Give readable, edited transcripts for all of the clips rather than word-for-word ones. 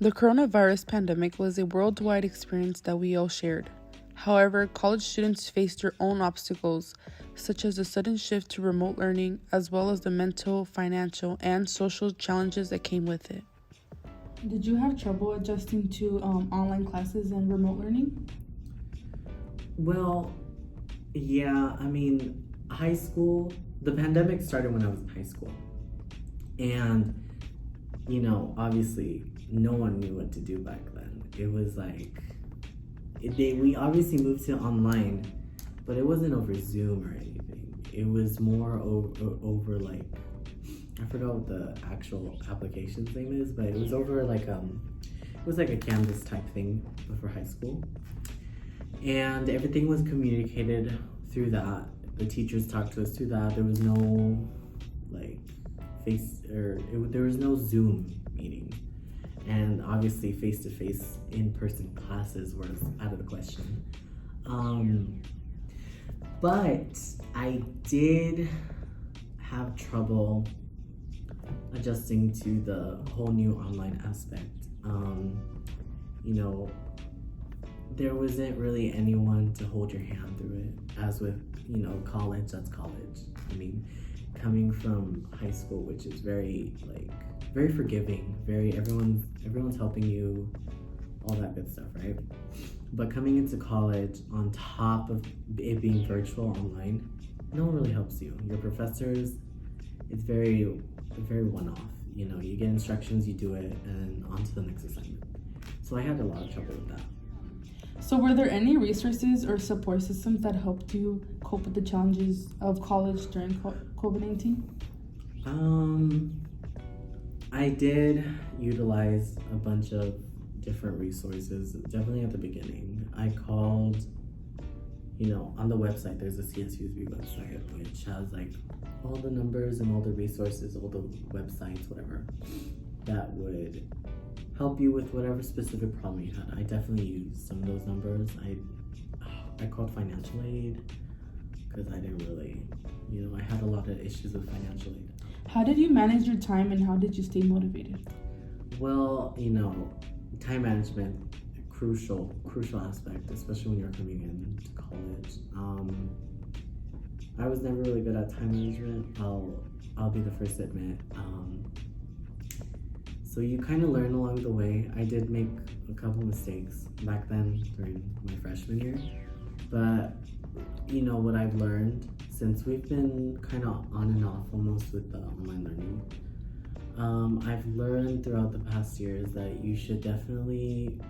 The coronavirus pandemic was a worldwide experience that we all shared. However, college students faced their own obstacles, such as the sudden shift to remote learning, as well as the mental, financial, and social challenges that came with it. Did you have trouble adjusting to online classes and remote learning? Well, yeah, high school, the pandemic started when I was in high school. And, obviously, no one knew what to do back then. It was like, we obviously moved to online, but it wasn't over Zoom or anything. It was more over like, I forgot what the actual application's name is, but it was over like, it was like a Canvas type thing, but for high school. And everything was communicated through that. The teachers talked to us through that. There was no like there was no Zoom meeting, and obviously face-to-face in-person classes were out of the question. But I did have trouble adjusting to the whole new online aspect. There wasn't really anyone to hold your hand through it. As with, college, that's college. Coming from high school, which is very forgiving, everyone's helping you, all that good stuff, right? But coming into college, on top of it being virtual online, no one really helps you. Your professors, it's very one-off. You get instructions, you do it, and on to the next assignment. So I had a lot of trouble with that. So were there any resources or support systems that helped you cope with the challenges of college during COVID-19? I did utilize a bunch of different resources, definitely at the beginning. I called, on the website, there's a CSUSB website, which has like all the numbers and all the resources, all the websites, whatever, that would help you with whatever specific problem you had. I definitely used some of those numbers. I called financial aid because I didn't really, I had a lot of issues with financial aid. How did you manage your time and how did you stay motivated? Well, time management, crucial aspect, especially when you're coming into college. I was never really good at time management. I'll be the first to admit. So you kind of learn along the way. I did make a couple mistakes back then during my freshman year, but what I've learned since we've been kind of on and off almost with the online learning, I've learned throughout the past years that you should definitely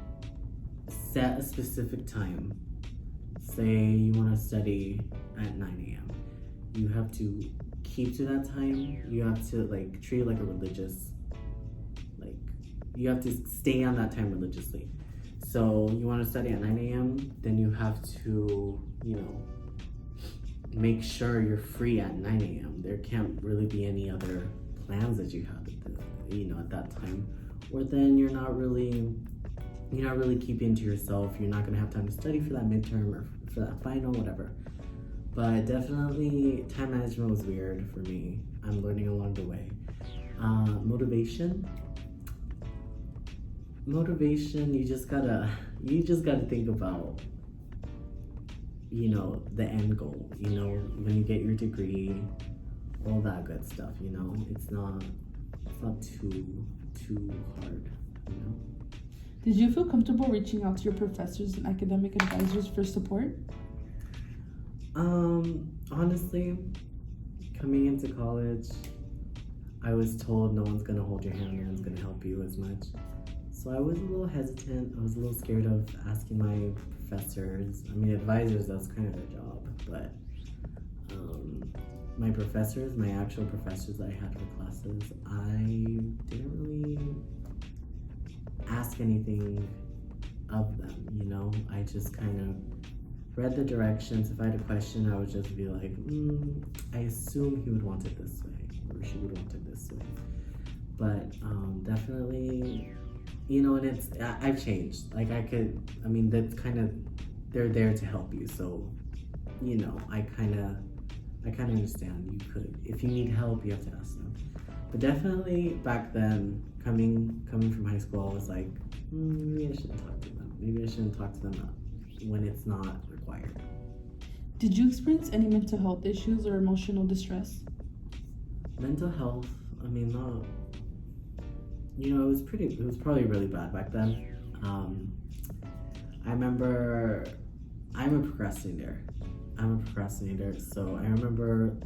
set a specific time. Say you want to study at 9 a.m. You have to keep to that time. You have to treat it like a religious, you have to stay on that time religiously. So you want to study at 9 a.m., then you have to, make sure you're free at 9 a.m. There can't really be any other plans that you have at that time. Or then you're not really keeping to yourself. You're not going to have time to study for that midterm or for that final, whatever. But definitely time management was weird for me. I'm learning along the way. Motivation, you just gotta think about, the end goal, when you get your degree, all that good stuff, it's not too hard, Did you feel comfortable reaching out to your professors and academic advisors for support? Honestly, coming into college, I was told no one's gonna hold your hand, no one's gonna help you as much. So I was a little hesitant. I was a little scared of asking my professors. Advisors, that's kind of their job. But my professors, my actual professors that I had for classes, I didn't really ask anything of them, I just kind of read the directions. If I had a question, I would just be like, I assume he would want it this way, or she would want it this way. But definitely, and I've changed. That's kind of, they're there to help you. So, I kind of I kind of understand. You could, if you need help, you have to ask them. But definitely back then, coming from high school, I was like, maybe I shouldn't talk to them. Maybe I shouldn't talk to them when it's not required. Did you experience any mental health issues or emotional distress? Mental health, I mean, not, it was probably really bad back then. I remember, I'm a procrastinator, so I remember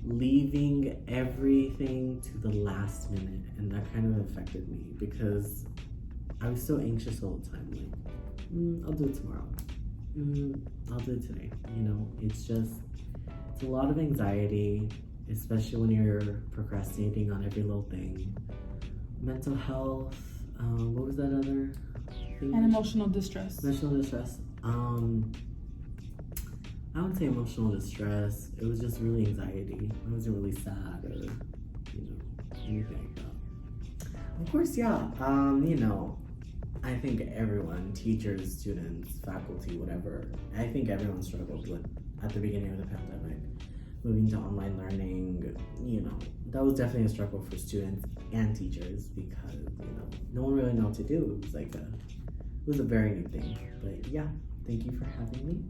leaving everything to the last minute, and that kind of affected me because I was so anxious all the time. Like, I'll do it tomorrow. I'll do it today. It's a lot of anxiety, especially when you're procrastinating on every little thing. Mental health, what was that other thing? And emotional distress. Emotional distress. I wouldn't say emotional distress. It was just really anxiety. I wasn't really sad or, anything like that. Of course, yeah. I think everyone, teachers, students, faculty, whatever, I think everyone struggled with at the beginning of the pandemic. Moving to online learning, that was definitely a struggle for students and teachers because, no one really knew what to do. It was a very new thing. But yeah, thank you for having me.